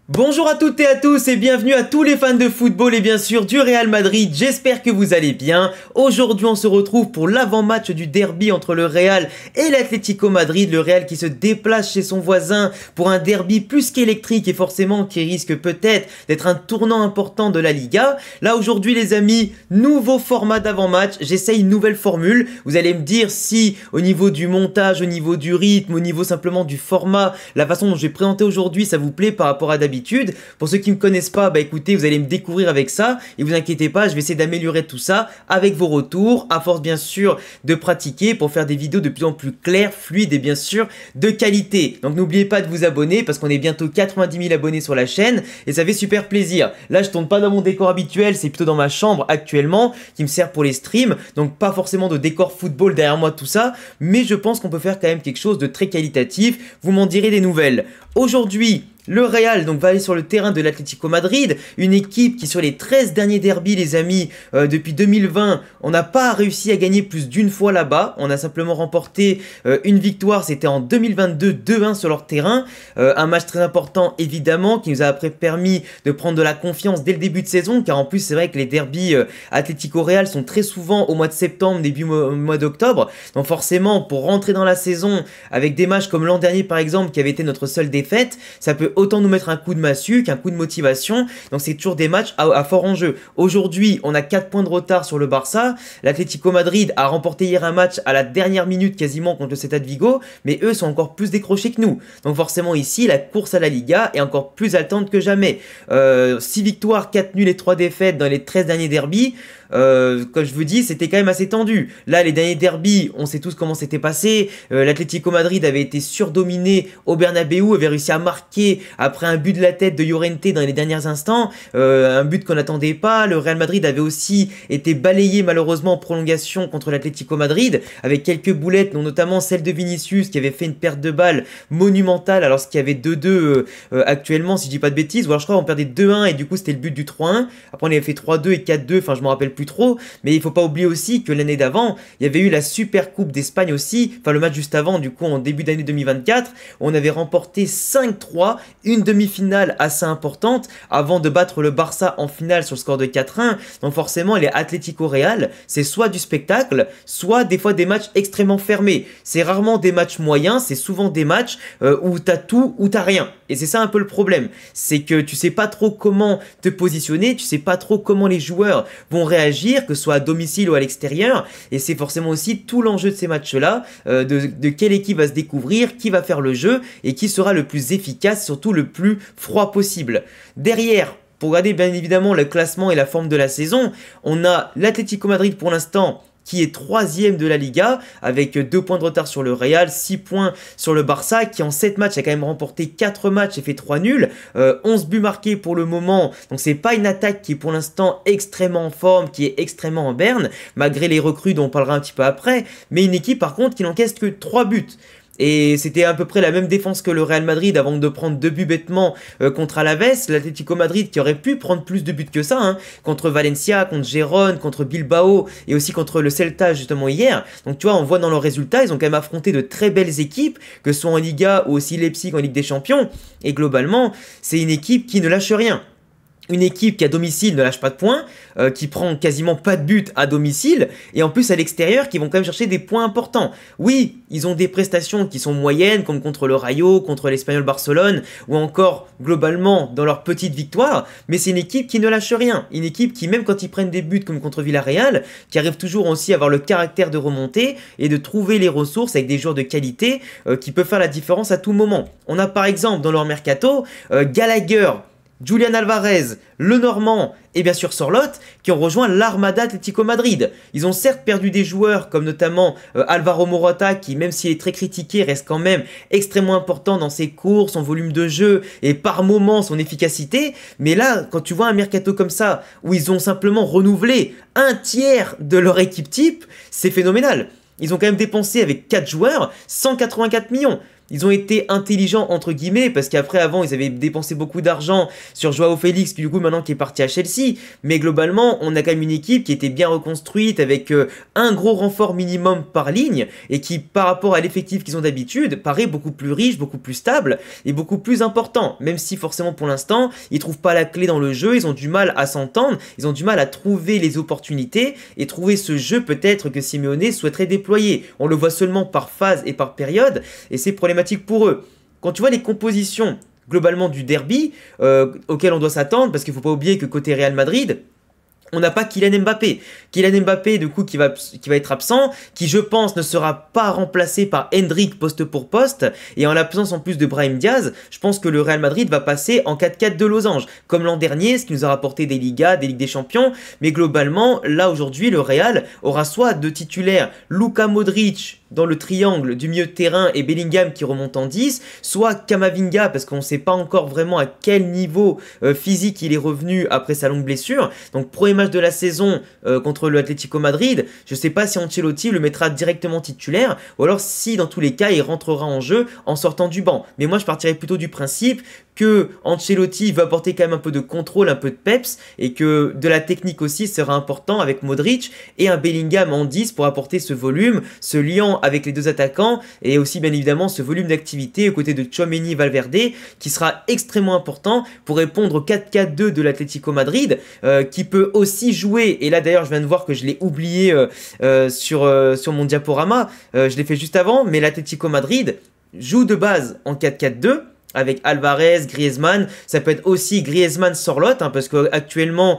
Bonjour à toutes et à tous et bienvenue à tous les fans de football et bien sûr du Real Madrid, j'espère que vous allez bien. Aujourd'hui on se retrouve pour l'avant-match du derby entre le Real et l'Atlético Madrid, le Real qui se déplace chez son voisin pour un derby plus qu'électrique et forcément qui risque peut-être d'être un tournant important de la Liga. Là aujourd'hui les amis, nouveau format d'avant-match, j'essaye une nouvelle formule, vous allez me dire si au niveau du montage, au niveau du rythme, au niveau simplement du format, la façon dont je vais présenter aujourd'hui ça vous plaît par rapport à d'habitude. Pour ceux qui ne me connaissent pas, bah écoutez, vous allez me découvrir avec ça et vous inquiétez pas, je vais essayer d'améliorer tout ça avec vos retours, à force bien sûr de pratiquer pour faire des vidéos de plus en plus claires, fluides et bien sûr de qualité. Donc n'oubliez pas de vous abonner parce qu'on est bientôt 90 000 abonnés sur la chaîne et ça fait super plaisir. Là je tourne pas dans mon décor habituel, c'est plutôt dans ma chambre actuellement qui me sert pour les streams, donc pas forcément de décor football derrière moi tout ça, mais je pense qu'on peut faire quand même quelque chose de très qualitatif, vous m'en direz des nouvelles. Aujourd'hui, le Real donc va aller sur le terrain de l'Atlético Madrid, une équipe qui sur les 13 derniers derbys les amis, depuis 2020, on n'a pas réussi à gagner plus d'une fois là-bas, on a simplement remporté une victoire, c'était en 2022, 2-1 sur leur terrain, un match très important évidemment qui nous a après permis de prendre de la confiance dès le début de saison, car en plus c'est vrai que les derbys Atlético-Real sont très souvent au mois de septembre, début mois d'octobre, donc forcément pour rentrer dans la saison avec des matchs comme l'an dernier par exemple qui avait été notre seule défaite, ça peut autant nous mettre un coup de massue qu'un coup de motivation, donc c'est toujours des matchs à fort enjeu. Aujourd'hui on a 4 points de retard sur le Barça, l'Atlético Madrid a remporté hier un match à la dernière minute quasiment contre le Celta de Vigo, mais eux sont encore plus décrochés que nous, donc forcément ici la course à la Liga est encore plus haletante que jamais. 6 victoires, 4 nuls et 3 défaites dans les 13 derniers derbys, comme je vous dis c'était quand même assez tendu. Là les derniers derbys on sait tous comment c'était passé, l'Atlético Madrid avait été surdominé au Bernabéu, avait réussi à marquer après un but de la tête de Llorente dans les derniers instants, un but qu'on n'attendait pas. Le Real Madrid avait aussi été balayé malheureusement en prolongation contre l'Atlético Madrid avec quelques boulettes, dont notamment celle de Vinicius qui avait fait une perte de balle monumentale alors qu'il y avait 2-2 actuellement si je dis pas de bêtises, ou alors je crois on perdait 2-1 et du coup c'était le but du 3-1, après on avait fait 3-2 et 4-2, enfin je me rappelle plus trop, mais il faut pas oublier aussi que l'année d'avant il y avait eu la Super Coupe d'Espagne aussi, enfin le match juste avant du coup en début d'année 2024, où on avait remporté 5-3, une demi-finale assez importante avant de battre le Barça en finale sur le score de 4-1, donc forcément les Atlético Real c'est soit du spectacle, soit des fois des matchs extrêmement fermés, c'est rarement des matchs moyens, c'est souvent des matchs où t'as tout ou t'as rien, et c'est ça un peu le problème, c'est que tu sais pas trop comment te positionner, tu sais pas trop comment les joueurs vont réagir, que ce soit à domicile ou à l'extérieur, et c'est forcément aussi tout l'enjeu de ces matchs-là, de quelle équipe va se découvrir, qui va faire le jeu, et qui sera le plus efficace, surtout le plus froid possible. Derrière, pour regarder bien évidemment le classement et la forme de la saison, on a l'Atlético Madrid pour l'instant qui est 3e de la Liga, avec 2 points de retard sur le Real, 6 points sur le Barça, qui en 7 matchs a quand même remporté 4 matchs et fait 3 nuls, 11 buts marqués pour le moment, donc c'est pas une attaque qui est pour l'instant extrêmement en forme, qui est extrêmement en berne, malgré les recrues dont on parlera un petit peu après, mais une équipe par contre qui n'encaisse que 3 buts. Et c'était à peu près la même défense que le Real Madrid avant de prendre 2 buts bêtement contre Alaves. L'Atlético Madrid qui aurait pu prendre plus de buts que ça, hein, contre Valencia, contre Gérone, contre Bilbao et aussi contre le Celta justement hier. Donc tu vois, on voit dans leurs résultats, ils ont quand même affronté de très belles équipes, que ce soit en Liga ou aussi Leipzig en Ligue des Champions. Et globalement, c'est une équipe qui ne lâche rien. Une équipe qui à domicile ne lâche pas de points, qui prend quasiment pas de but à domicile, et en plus à l'extérieur qui vont quand même chercher des points importants. Oui, ils ont des prestations qui sont moyennes, comme contre le Rayo, contre l'Espagnol Barcelone, ou encore globalement dans leur petite victoire, mais c'est une équipe qui ne lâche rien, une équipe qui même quand ils prennent des buts comme contre Villarreal, qui arrive toujours aussi à avoir le caractère de remonter, et de trouver les ressources avec des joueurs de qualité qui peuvent faire la différence à tout moment. On a par exemple dans leur mercato, Gallagher, Julian Alvarez, le Normand et bien sûr Sorloth qui ont rejoint l'Armada Atlético Madrid. Ils ont certes perdu des joueurs comme notamment Alvaro Morata qui même s'il est très critiqué reste quand même extrêmement important dans ses courses, son volume de jeu et par moments son efficacité. Mais là quand tu vois un mercato comme ça où ils ont simplement renouvelé un tiers de leur équipe type, c'est phénoménal. Ils ont quand même dépensé avec 4 joueurs 184 millions. Ils ont été intelligents entre guillemets parce qu'après avant ils avaient dépensé beaucoup d'argent sur Joao Félix qui du coup maintenant qui est parti à Chelsea. Mais globalement on a quand même une équipe qui était bien reconstruite avec un gros renfort minimum par ligne et qui par rapport à l'effectif qu'ils ont d'habitude paraît beaucoup plus riche, beaucoup plus stable et beaucoup plus important. Même si forcément pour l'instant ils trouvent pas la clé dans le jeu, ils ont du mal à s'entendre, ils ont du mal à trouver les opportunités et trouver ce jeu peut-être que Simeone souhaiterait déployer. On le voit seulement par phase et par période et c'est problématique pour eux. Quand tu vois les compositions globalement du derby auquel on doit s'attendre, parce qu'il ne faut pas oublier que côté Real Madrid, on n'a pas Kylian Mbappé. Kylian Mbappé, du coup, qui va être absent, qui, je pense, ne sera pas remplacé par Endrick poste pour poste. Et en l'absence, en plus de Brahim Diaz, je pense que le Real Madrid va passer en 4-4 de losange. Comme l'an dernier, ce qui nous a rapporté des Ligas, des Ligues des Champions. Mais globalement, là, aujourd'hui, le Real aura soit de titulaires Luka Modric dans le triangle du milieu de terrain et Bellingham qui remonte en 10, soit Camavinga, parce qu'on ne sait pas encore vraiment à quel niveau physique il est revenu après sa longue blessure. Donc, premier match de la saison contre le Atlético Madrid, je ne sais pas si Ancelotti le mettra directement titulaire, ou alors si dans tous les cas il rentrera en jeu en sortant du banc. Mais moi je partirais plutôt du principe que Ancelotti va apporter quand même un peu de contrôle, un peu de peps, et que de la technique aussi sera important avec Modric et un Bellingham en 10 pour apporter ce volume, ce lien avec les deux attaquants, et aussi bien évidemment ce volume d'activité aux côtés de Tchouaméni sur qui sera extrêmement important pour répondre au 4-4-2 de l'Atlético Madrid, qui peut aussi jouer, et là d'ailleurs je viens de voir que je l'ai oublié sur mon diaporama, je l'ai fait juste avant, mais l'Atlético Madrid joue de base en 4-4-2, avec Alvarez, Griezmann, ça peut être aussi Griezmann-Sorloth, hein, parce qu'actuellement,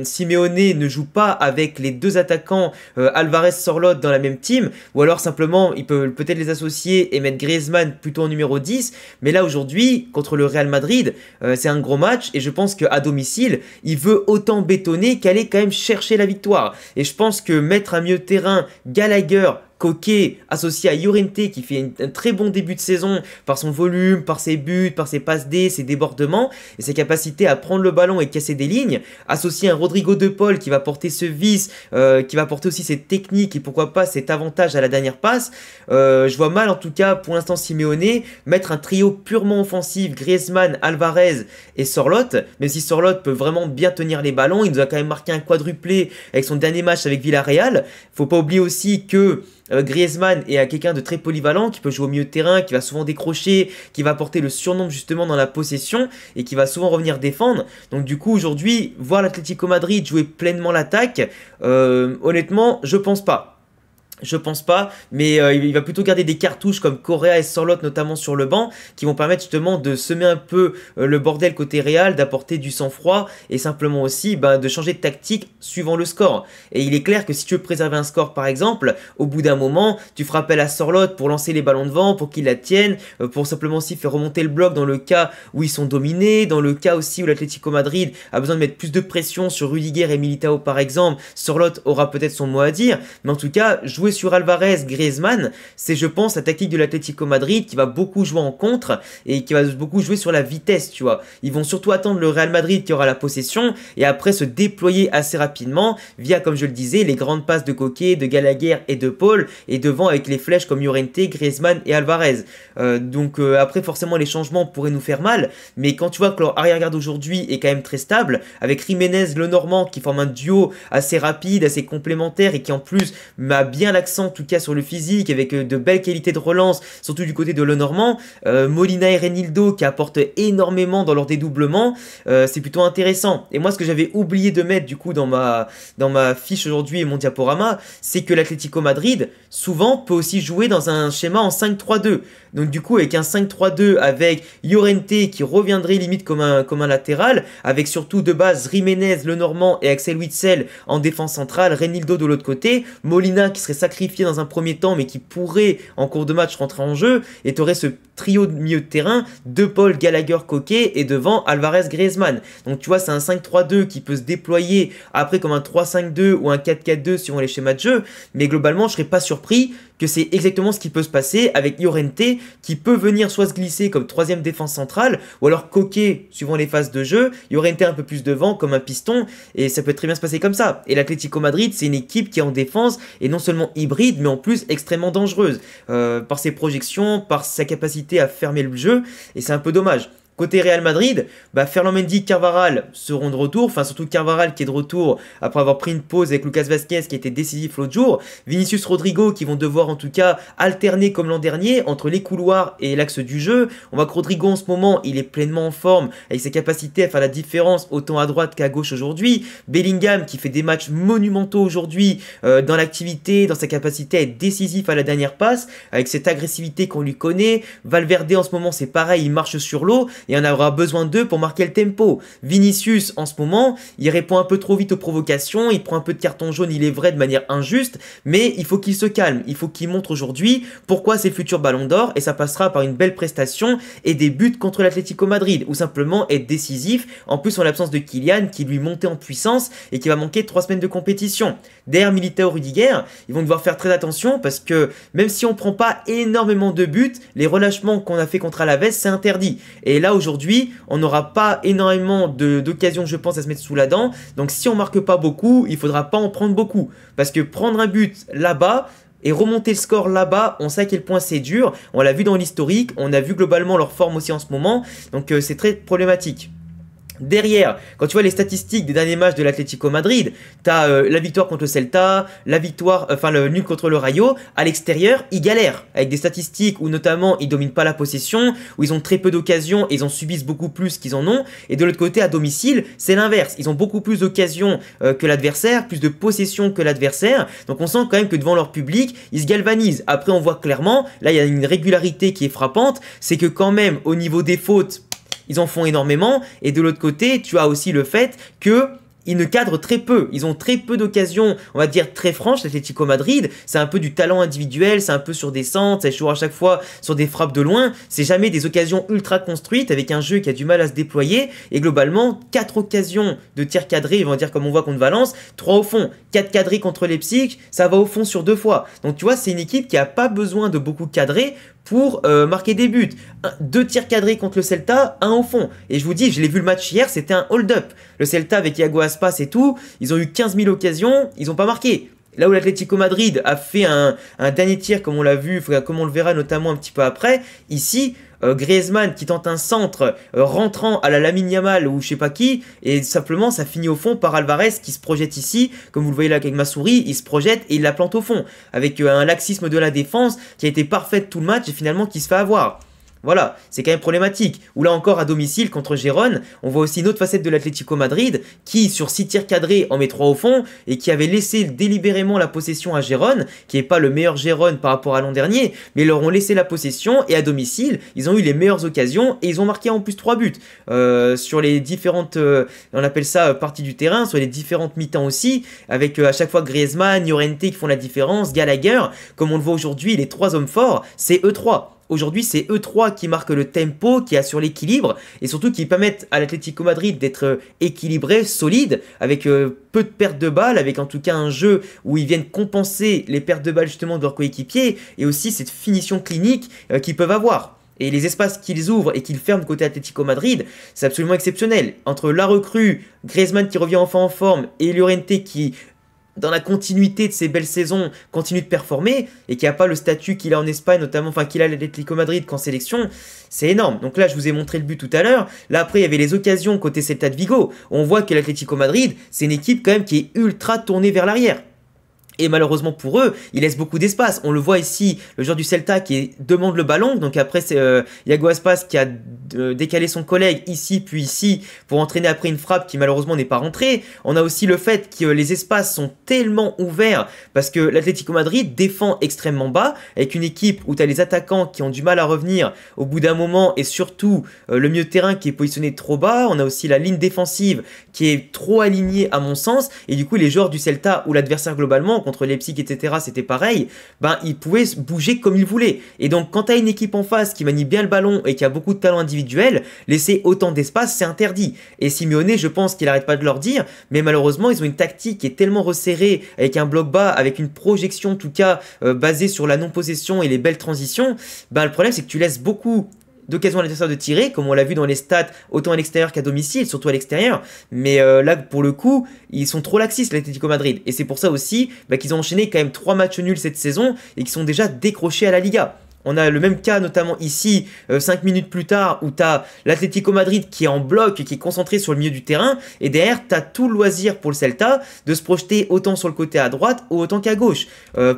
Simeone ne joue pas avec les deux attaquants Alvarez-Sorloth dans la même team, ou alors simplement, il peut peut-être les associer et mettre Griezmann plutôt en numéro 10, mais là aujourd'hui, contre le Real Madrid, c'est un gros match, et je pense qu'à domicile, il veut autant bétonner qu'aller quand même chercher la victoire, et je pense que mettre un milieu de terrain Gallagher, Koke associé à Llorente qui fait un très bon début de saison par son volume, par ses buts, par ses passes D, ses débordements et ses capacités à prendre le ballon et casser des lignes, associé à un Rodrigo De Paul qui va porter ce vice, qui va porter aussi cette technique et pourquoi pas cet avantage à la dernière passe. Je vois mal en tout cas pour l'instant Simeone mettre un trio purement offensif, Griezmann, Alvarez et Sorloth, même si Sorloth peut vraiment bien tenir les ballons, il nous a quand même marqué un quadruplé avec son dernier match avec Villarreal. Faut pas oublier aussi que Griezmann est quelqu'un de très polyvalent qui peut jouer au milieu de terrain, qui va souvent décrocher, qui va apporter le surnombre justement dans la possession et qui va souvent revenir défendre. Donc du coup aujourd'hui, voir l'Atlético Madrid jouer pleinement l'attaque, honnêtement, je pense pas. Je pense pas, mais il va plutôt garder des cartouches comme Correa et Sorloth notamment sur le banc qui vont permettre justement de semer un peu le bordel côté Real, d'apporter du sang-froid et simplement aussi de changer de tactique suivant le score. Et il est clair que si tu veux préserver un score par exemple, au bout d'un moment, tu feras appel à Sorloth pour lancer les ballons devant, pour qu'il la tienne, pour simplement aussi faire remonter le bloc dans le cas où ils sont dominés, dans le cas aussi où l'Atlético Madrid a besoin de mettre plus de pression sur Rudiger et Militao par exemple, Sorloth aura peut-être son mot à dire, mais en tout cas, jouer sur Alvarez, Griezmann, c'est je pense la tactique de l'Atlético Madrid qui va beaucoup jouer en contre et qui va beaucoup jouer sur la vitesse, tu vois. Ils vont surtout attendre le Real Madrid qui aura la possession et après se déployer assez rapidement via, comme je le disais, les grandes passes de Koke, de Gallagher et de Paul et devant avec les flèches comme Llorente, Griezmann et Alvarez. Après forcément les changements pourraient nous faire mal, mais quand tu vois que leur arrière-garde aujourd'hui est quand même très stable, avec Jiménez, Lenormand qui forment un duo assez rapide, assez complémentaire et qui en plus m'a bien l'accent en tout cas sur le physique avec de belles qualités de relance, surtout du côté de Lenormand, Molina et Renildo qui apportent énormément dans leur dédoublement, c'est plutôt intéressant. Et moi ce que j'avais oublié de mettre du coup dans ma fiche aujourd'hui et mon diaporama, c'est que l'Atlético Madrid souvent peut aussi jouer dans un schéma en 5-3-2. Donc du coup avec un 5-3-2 avec Llorente qui reviendrait limite comme un latéral, avec surtout de base Jiménez, Lenormand et Axel Witsel en défense centrale, Renildo de l'autre côté, Molina qui serait sacrifié dans un premier temps mais qui pourrait en cours de match rentrer en jeu, et tu aurais ce trio de milieu de terrain, De Paul, Gallagher, Koke et devant Alvarez, Griezmann. Donc tu vois c'est un 5-3-2 qui peut se déployer après comme un 3-5-2 ou un 4-4-2 suivant les schémas de jeu, mais globalement je serais pas surpris que c'est exactement ce qui peut se passer avec Llorente qui peut venir soit se glisser comme troisième défense centrale ou alors coquer suivant les phases de jeu, Llorente un peu plus devant comme un piston et ça peut très bien se passer comme ça. Et l'Atlético Madrid c'est une équipe qui est en défense et non seulement hybride mais en plus extrêmement dangereuse par ses projections, par sa capacité à fermer le jeu et c'est un peu dommage. Côté Real Madrid, Ferland Mendy, Carvajal seront de retour, enfin surtout Carvajal qui est de retour après avoir pris une pause avec Lucas Vazquez qui était décisif l'autre jour, Vinicius Rodrigo qui vont devoir en tout cas alterner comme l'an dernier entre les couloirs et l'axe du jeu. On voit que Rodrigo en ce moment il est pleinement en forme avec ses capacités à faire la différence autant à droite qu'à gauche aujourd'hui. Bellingham qui fait des matchs monumentaux aujourd'hui dans l'activité, dans sa capacité à être décisif à la dernière passe avec cette agressivité qu'on lui connaît. Valverde en ce moment c'est pareil, il marche sur l'eau. Et on aura besoin d'eux pour marquer le tempo. Vinicius, en ce moment, il répond un peu trop vite aux provocations, il prend un peu de carton jaune, il est vrai, de manière injuste, mais il faut qu'il se calme, il faut qu'il montre aujourd'hui pourquoi c'est le futur Ballon d'Or, et ça passera par une belle prestation et des buts contre l'Atlético Madrid, ou simplement être décisif, en plus en l'absence de Kylian, qui lui montait en puissance et qui va manquer 3 semaines de compétition. Derrière Militao, Rudiger, ils vont devoir faire très attention, parce que même si on prend pas énormément de buts, les relâchements qu'on a fait contre Alaves, c'est interdit. Et là, aujourd'hui, on n'aura pas énormément d'occasions, je pense, à se mettre sous la dent. Donc, si on marque pas beaucoup, il faudra pas en prendre beaucoup. Parce que prendre un but là-bas et remonter le score là-bas, on sait à quel point c'est dur. On l'a vu dans l'historique, on a vu globalement leur forme aussi en ce moment. Donc, c'est très problématique. Derrière, quand tu vois les statistiques des derniers matchs de l'Atlético Madrid, tu as la victoire contre le Celta, le nul contre le Rayo. À l'extérieur, ils galèrent avec des statistiques où notamment ils dominent pas la possession, où ils ont très peu d'occasions et ils en subissent beaucoup plus qu'ils en ont. Et de l'autre côté, à domicile, c'est l'inverse. Ils ont beaucoup plus d'occasions que l'adversaire, plus de possession que l'adversaire. Donc on sent quand même que devant leur public, ils se galvanisent. Après, on voit clairement, là il y a une régularité qui est frappante, c'est que quand même au niveau des fautes, ils en font énormément, et de l'autre côté, tu as aussi le fait que ils ne cadrent très peu, ils ont très peu d'occasions, on va dire très franches. L'Atlético Madrid, c'est un peu du talent individuel, c'est un peu sur des centres, c'est toujours à chaque fois sur des frappes de loin, c'est jamais des occasions ultra construites avec un jeu qui a du mal à se déployer, et globalement, 4 occasions de tir cadré, on va dire comme on voit contre Valence, 3 au fond, 4 cadrés contre Leipzig, ça va au fond sur 2 fois. Donc tu vois, c'est une équipe qui n'a pas besoin de beaucoup cadrer pour marquer des buts. 2 tirs cadrés contre le Celta, 1 au fond. Et je vous dis, je l'ai vu le match hier, c'était un hold-up. Le Celta avec Iago Aspas et tout, ils ont eu 15 000 occasions, ils n'ont pas marqué. Là où l'Atlético Madrid a fait un dernier tir, comme on l'a vu, comme on le verra notamment un petit peu après, ici, Griezmann qui tente un centre rentrant à la Lamine Yamal ou je sais pas qui, et simplement ça finit au fond par Alvarez qui se projette ici, comme vous le voyez là avec ma souris, il se projette et il la plante au fond, avec un laxisme de la défense qui a été parfait tout le match et finalement qui se fait avoir. Voilà, c'est quand même problématique. Ou là encore à domicile contre Gérone, on voit aussi une autre facette de l'Atlético Madrid qui sur 6 tirs cadrés en met 3 au fond et qui avait laissé délibérément la possession à Gérone, qui n'est pas le meilleur Gérone par rapport à l'an dernier, mais ils leur ont laissé la possession et à domicile, ils ont eu les meilleures occasions et ils ont marqué en plus 3 buts sur les différentes, on appelle ça parties du terrain, sur les différentes mi-temps aussi, avec à chaque fois Griezmann, Llorente qui font la différence, Gallagher, comme on le voit aujourd'hui, les 3 hommes forts, c'est eux 3. Aujourd'hui, c'est eux 3 qui marquent le tempo, qui assurent l'équilibre et surtout qui permettent à l'Atlético Madrid d'être équilibré, solide, avec peu de pertes de balles, avec en tout cas un jeu où ils viennent compenser les pertes de balles justement de leurs coéquipiers et aussi cette finition clinique qu'ils peuvent avoir. Et les espaces qu'ils ouvrent et qu'ils ferment côté Atlético Madrid, c'est absolument exceptionnel. Entre la recrue, Griezmann qui revient enfin en forme et Llorente qui, dans la continuité de ses belles saisons, continue de performer et qui n'a pas le statut qu'il a en Espagne, notamment, enfin qu'il a à l'Atlético Madrid qu'en sélection, c'est énorme. Donc là, je vous ai montré le but tout à l'heure. Là, après, il y avait les occasions côté Celta de Vigo. On voit que l'Atlético Madrid, c'est une équipe quand même qui est ultra tournée vers l'arrière. Et malheureusement pour eux, ils laissent beaucoup d'espace. On le voit ici, le joueur du Celta qui demande le ballon. Donc après, c'est Iago Aspas qui a décalé son collègue ici puis ici pour entraîner après une frappe qui malheureusement n'est pas rentrée. On a aussi le fait que les espaces sont tellement ouverts parce que l'Atlético Madrid défend extrêmement bas avec une équipe où tu as les attaquants qui ont du mal à revenir au bout d'un moment et surtout le milieu de terrain qui est positionné trop bas. On a aussi la ligne défensive qui est trop alignée à mon sens. Et du coup, les joueurs du Celta ou l'adversaire globalement contre Leipzig, etc., c'était pareil, ben ils pouvaient bouger comme ils voulaient. Et donc quand tu as une équipe en face qui manie bien le ballon et qui a beaucoup de talent individuel, laisser autant d'espace, c'est interdit. Et Simeone, je pense qu'il n'arrête pas de leur dire, mais malheureusement, ils ont une tactique qui est tellement resserrée, avec un bloc bas, avec une projection en tout cas basée sur la non-possession et les belles transitions. Ben, le problème, c'est que tu laisses beaucoup d'occasion à l'adversaire de tirer, comme on l'a vu dans les stats, autant à l'extérieur qu'à domicile, surtout à l'extérieur. Mais là, pour le coup, ils sont trop laxistes, l'Atlético Madrid. Et c'est pour ça aussi qu'ils ont enchaîné quand même 3 matchs nuls cette saison et qui sont déjà décrochés à la Liga. On a le même cas notamment ici, 5 minutes plus tard, où tu as l'Atlético Madrid qui est en bloc et qui est concentré sur le milieu du terrain. Et derrière, tu as tout le loisir pour le Celta de se projeter autant sur le côté à droite ou autant qu'à gauche.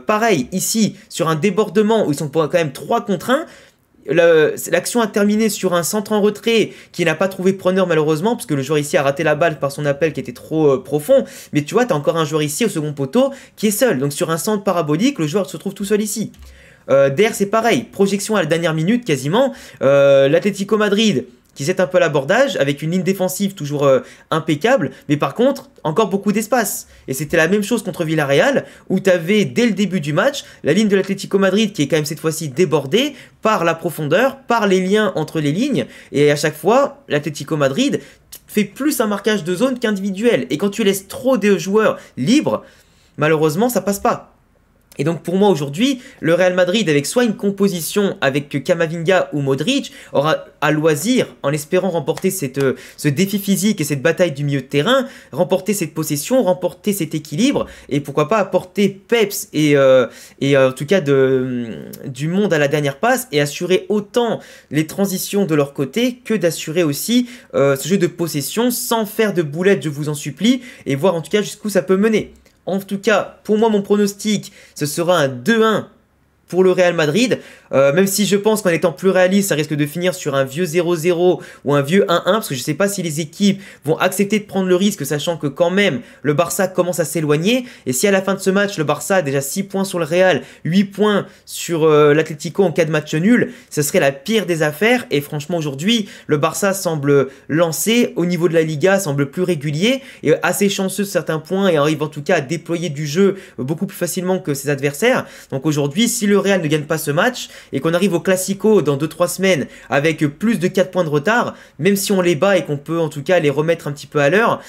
Pareil, ici, sur un débordement où ils sont quand même 3 contre 1, l'action a terminé sur un centre en retrait qui n'a pas trouvé preneur malheureusement parce que le joueur ici a raté la balle par son appel qui était trop profond, mais tu vois tu as encore un joueur ici au second poteau qui est seul, donc sur un centre parabolique le joueur se trouve tout seul ici. Derrière c'est pareil, projection à la dernière minute quasiment, l'Atlético Madrid qui set un peu l'abordage avec une ligne défensive toujours impeccable, mais par contre encore beaucoup d'espace. Et c'était la même chose contre Villarreal où tu avais dès le début du match la ligne de l'Atlético Madrid qui est quand même cette fois-ci débordée par la profondeur, par les liens entre les lignes, et à chaque fois l'Atlético Madrid fait plus un marquage de zone qu'individuel. Et quand tu laisses trop de joueurs libres, malheureusement ça passe pas. Et donc pour moi aujourd'hui, le Real Madrid avec soit une composition avec Camavinga ou Modric aura à loisir, en espérant remporter ce défi physique et cette bataille du milieu de terrain, remporter cette possession, remporter cet équilibre et pourquoi pas apporter peps et en tout cas du monde à la dernière passe et assurer autant les transitions de leur côté que d'assurer aussi ce jeu de possession sans faire de boulettes, je vous en supplie, et voir en tout cas jusqu'où ça peut mener. En tout cas, pour moi, mon pronostic, ce sera un 2-1 pour le Real Madrid, même si je pense qu'en étant plus réaliste, ça risque de finir sur un vieux 0-0 ou un vieux 1-1, parce que je ne sais pas si les équipes vont accepter de prendre le risque, sachant que quand même, le Barça commence à s'éloigner, et si à la fin de ce match, le Barça a déjà 6 points sur le Real, 8 points sur l'Atlético en cas de match nul, ce serait la pire des affaires, et franchement aujourd'hui, le Barça semble lancé, au niveau de la Liga, semble plus régulier, et assez chanceux sur certains points, et arrive en tout cas à déployer du jeu beaucoup plus facilement que ses adversaires. Donc aujourd'hui, si le Real ne gagne pas ce match et qu'on arrive au Classico dans 2-3 semaines avec plus de 4 points de retard, même si on les bat et qu'on peut en tout cas les remettre un petit peu à l'heure,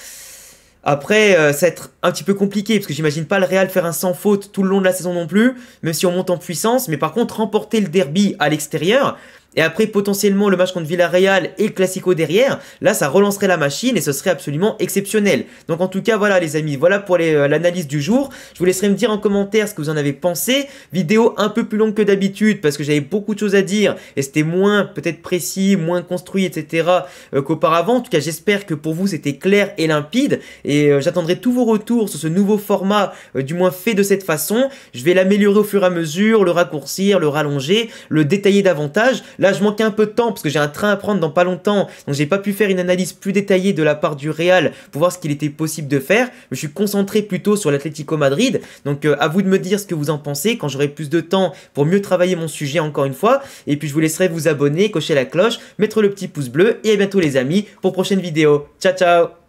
après ça va être un petit peu compliqué parce que j'imagine pas le Real faire un sans faute tout le long de la saison non plus, même si on monte en puissance, mais par contre remporter le derby à l'extérieur, et après potentiellement le match contre Villarreal et le Classico derrière, là ça relancerait la machine et ce serait absolument exceptionnel. Donc en tout cas voilà les amis, voilà pour l'analyse du jour. Je vous laisserai me dire en commentaire ce que vous en avez pensé. Vidéo un peu plus longue que d'habitude parce que j'avais beaucoup de choses à dire et c'était moins peut-être précis, moins construit etc. Qu'auparavant. En tout cas j'espère que pour vous c'était clair et limpide et j'attendrai tous vos retours sur ce nouveau format, du moins fait de cette façon. Je vais l'améliorer au fur et à mesure, le raccourcir, le rallonger, le détailler davantage. Là, je manquais un peu de temps parce que j'ai un train à prendre dans pas longtemps. Donc, j'ai pas pu faire une analyse plus détaillée de la part du Real pour voir ce qu'il était possible de faire. Je suis concentré plutôt sur l'Atlético Madrid. Donc, à vous de me dire ce que vous en pensez quand j'aurai plus de temps pour mieux travailler mon sujet encore une fois. Et puis, je vous laisserai vous abonner, cocher la cloche, mettre le petit pouce bleu. Et à bientôt les amis pour prochaine vidéo. Ciao, ciao!